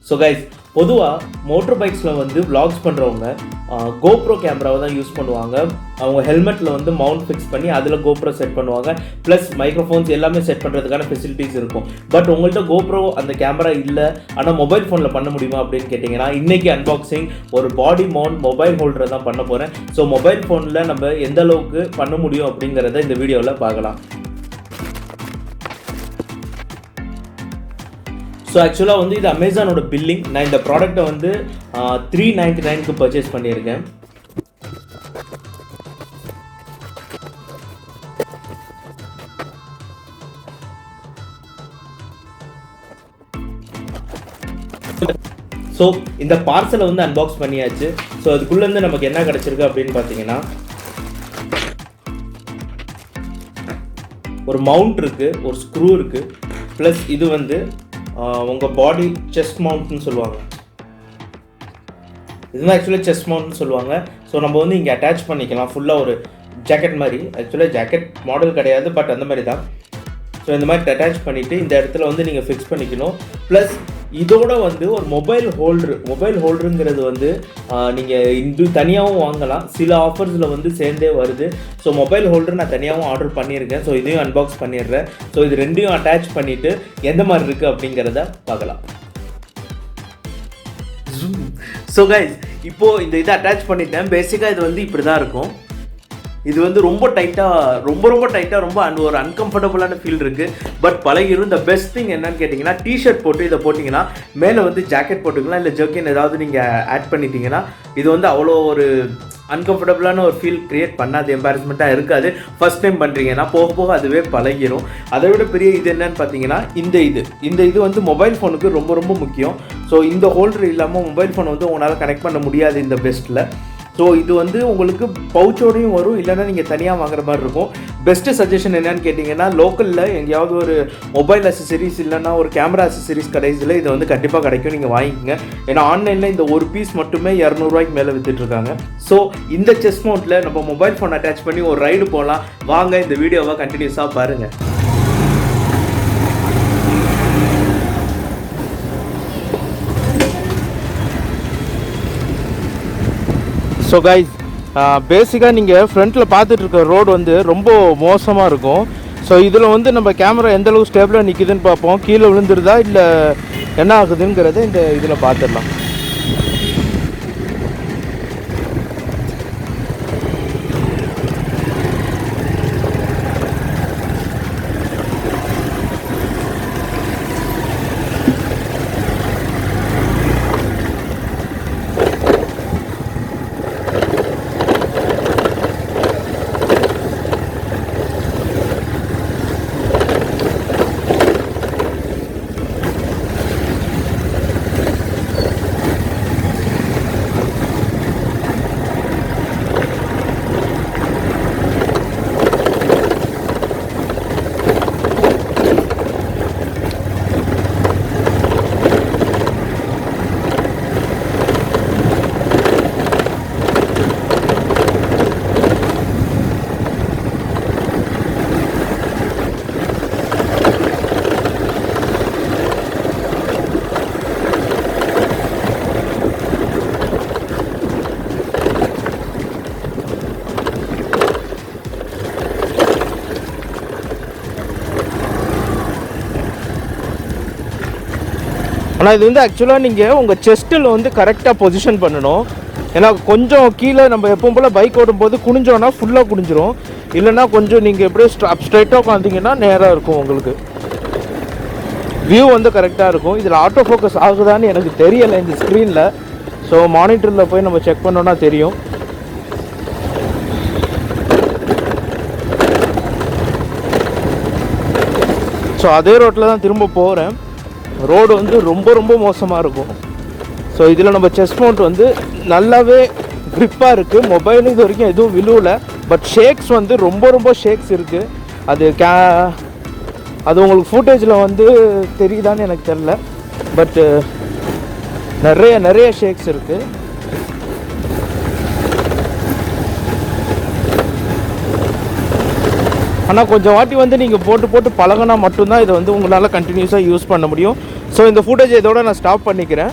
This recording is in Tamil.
ஸோ கைஸ், பொதுவாக மோட்டர் பைக்ஸில் வந்து vlogs பண்ணுறவங்க GoPro கேமராவை தான் யூஸ் பண்ணுவாங்க. அவங்க ஹெல்மெட்டில் வந்து மவுண்ட் ஃபிக்ஸ் பண்ணி அதில் GoPro செட் பண்ணுவாங்க. ப்ளஸ் மைக்ரோஃபோன்ஸ் எல்லாமே செட் பண்ணுறதுக்கான ஃபெசிலிட்டிஸ் இருக்கும். பட் உங்கள்கிட்ட GoPro அந்த கேமரா இல்லை, ஆனால் மொபைல் ஃபோனில் பண்ண முடியுமா அப்படின்னு கேட்டிங்கன்னா, இன்றைக்கி அன்பாக்சிங் ஒரு பாடி மவுண்ட் மொபைல் ஹோல்டரை தான் பண்ண போகிறேன். ஸோ மொபைல் ஃபோனில் நம்ம எந்த அளவுக்கு பண்ண முடியும் அப்படிங்கிறத இந்த வீடியோவில் பார்க்கலாம். ஸோ ஆக்சுவலாக வந்து இது அமேசானோட பில்லிங். நான் இந்த ப்ராடக்ட்டை வந்து $399க்கு பர்ச்சேஸ் பண்ணியிருக்கேன். ஸோ இந்த பார்சலை வந்து அன்பாக்ஸ் பண்ணியாச்சு. ஸோ அதுக்குள்ளேருந்து நமக்கு என்ன கிடச்சிருக்கு அப்படின்னு பார்த்தீங்கன்னா, ஒரு மவுண்ட் இருக்குது, ஒரு ஸ்க்ரூ இருக்குது, ப்ளஸ் இது வந்து உங்கள் பாடி செஸ்ட் மவுண்ட்னு சொல்லுவாங்க. இதுதான் ஆக்சுவலாக செஸ்ட் மவுண்ட்னு சொல்லுவாங்க. ஸோ நம்ம வந்து இங்கே அட்டாச் பண்ணிக்கலாம். ஃபுல்லாக ஒரு ஜாக்கெட் மாதிரி. ஆக்சுவலாக ஜாக்கெட் மாடல் கிடையாது, பட் அந்த மாதிரி தான். ஸோ இந்த மாதிரி அட்டாச் பண்ணிவிட்டு இந்த இடத்துல வந்து நீங்கள் ஃபிக்ஸ் பண்ணிக்கணும். ப்ளஸ் இதோட வந்து ஒரு மொபைல் ஹோல்டருங்கிறது வந்து நீங்கள் இது தனியாகவும் வாங்கலாம். சில ஆஃபர்ஸில் வந்து சேர்ந்தே வருது. ஸோ மொபைல் ஹோல்டர் நான் தனியாகவும் ஆர்டர் பண்ணியிருக்கேன். ஸோ இதையும் அன்பாக்ஸ் பண்ணிடுறேன். ஸோ இது ரெண்டையும் அட்டாச் பண்ணிவிட்டு எந்த மாதிரி இருக்குது அப்படிங்கிறத பார்க்கலாம். ஸோ கைஸ், இப்போது இந்த இதை அட்டாச் பண்ணிட்டேன். பேசிக்காக இது வந்து இப்படி தான் இருக்கும். இது வந்து ரொம்ப டைட்டாக ரொம்ப ஒரு அன்கம்ஃபர்டபுளான ஃபீல் இருக்குது. பட் பழகிடும். த பெஸ்ட் திங் என்னன்னு கேட்டிங்கன்னா, டிஷர்ட் போட்டு இதை போட்டிங்கன்னா மேலே வந்து ஜாக்கெட் போட்டுக்கலாம், இல்லை ஜர்க்கின் ஏதாவது நீங்கள் ஆட் பண்ணிட்டீங்கன்னா இது வந்து அவ்வளோ ஒரு அன்கம்ஃபர்டபுளான ஒரு ஃபீல் க்ரியேட் பண்ணாது, எம்பாரஸ்மெண்ட்டாக இருக்காது. ஃபஸ்ட் டைம் பண்ணுறீங்கன்னா போக போக அதுவே பழகிடும். அதை விட பெரிய இது என்னன்னு பார்த்தீங்கன்னா, இந்த இது வந்து மொபைல் ஃபோனுக்கு ரொம்ப முக்கியம். ஸோ இந்த ஹோல்டர் இல்லாமல் மொபைல் ஃபோன் வந்து உங்களால் கனெக்ட் பண்ண முடியாது இந்த பெஸ்ட்டில். ஸோ இது வந்து உங்களுக்கு பவுச்சோடையும் வரும், இல்லைன்னா நீங்கள் தனியாக வாங்குற மாதிரி இருக்கும். பெஸ்ட்டு சஜஷன் என்னன்னு கேட்டிங்கன்னா, லோக்கலில் எங்கேயாவது ஒரு மொபைல் அசசரிஸ் இல்லைன்னா ஒரு கேமரா அசசரிஸ் கடைசியில் இது வந்து கண்டிப்பாக கிடைக்கும், நீங்கள் வாங்கிக்கோங்க. ஏன்னா ஆன்லைனில் இந்த ஒரு பீஸ் மட்டுமே $200 மேலே விற்றுட்ருக்காங்க. ஸோ இந்த செஸ் மவுண்ட்டில் நம்ம மொபைல் ஃபோன் அட்டாச் பண்ணி ஒரு ரைடு போகலாம். வாங்க, இந்த வீடியோவை கண்டினியூஸாக பாருங்கள். ஸோ கைஸ், பேசிக்காக நீங்கள் ஃப்ரண்ட்டில் பார்த்துட்ருக்க ரோடு வந்து ரொம்ப மோசமாக இருக்கும். ஸோ இதில் வந்து நம்ம கேமரா எந்தளவுக்கு ஸ்டேபிளாக நிற்குதுன்னு பார்ப்போம். கீழே விழுந்துருதா இல்லை என்ன ஆகுதுங்கிறத இந்த இதில் பார்த்துடலாம். ஆனால் இது வந்து ஆக்சுவலாக நீங்கள் உங்கள் செஸ்ட்டில் வந்து கரெக்டாக பொசிஷன் பண்ணணும். ஏன்னா கொஞ்சம் கீழே நம்ம எப்பவும் போல் பைக் ஓடும்போது குனிஞ்சோன்னா ஃபுல்லாக குனிஞ்சிரும். இல்லைன்னா கொஞ்சம் நீங்கள் எப்படியே ஸ்ட்ரைட்டாக உட்காந்திங்கன்னா நேராக இருக்கும். உங்களுக்கு வியூ வந்து கரெக்டாக இருக்கும். இதில் ஆட்டோ ஃபோக்கஸ் ஆகுதான்னு எனக்கு தெரியலை இந்த ஸ்க்ரீனில். ஸோ மானிட்டரில் போய் நம்ம செக் பண்ணோன்னா தெரியும். ஸோ அதே ரோட்டில் தான் திரும்ப போகிறேன். ரோடு வந்து ரொம்ப மோசமாக இருக்கும். ஸோ இதில் நம்ம செஸ்ட் மவுண்ட் வந்து நல்லாவே க்ரிப்பாக இருக்குது. மொபைலும் இது வரைக்கும் எதுவும் விழுவலை. பட் ஷேக்ஸ் வந்து ரொம்ப ஷேக்ஸ் இருக்குது. அது உங்களுக்கு ஃபுட்டேஜில் வந்து தெரியுதான்னு எனக்கு தெரில. பட்டு நிறைய ஷேக்ஸ் இருக்குது. ஆனால் கொஞ்சம் வாட்டி வந்து நீங்கள் போட்டு பழகினா மட்டும்தான் இதை வந்து உங்களால் கண்டினியூஸாக யூஸ் பண்ண முடியும். ஸோ இந்த ஃபுட்டேஜ் இதோட நான் ஸ்டாப் பண்ணிக்கிறேன்.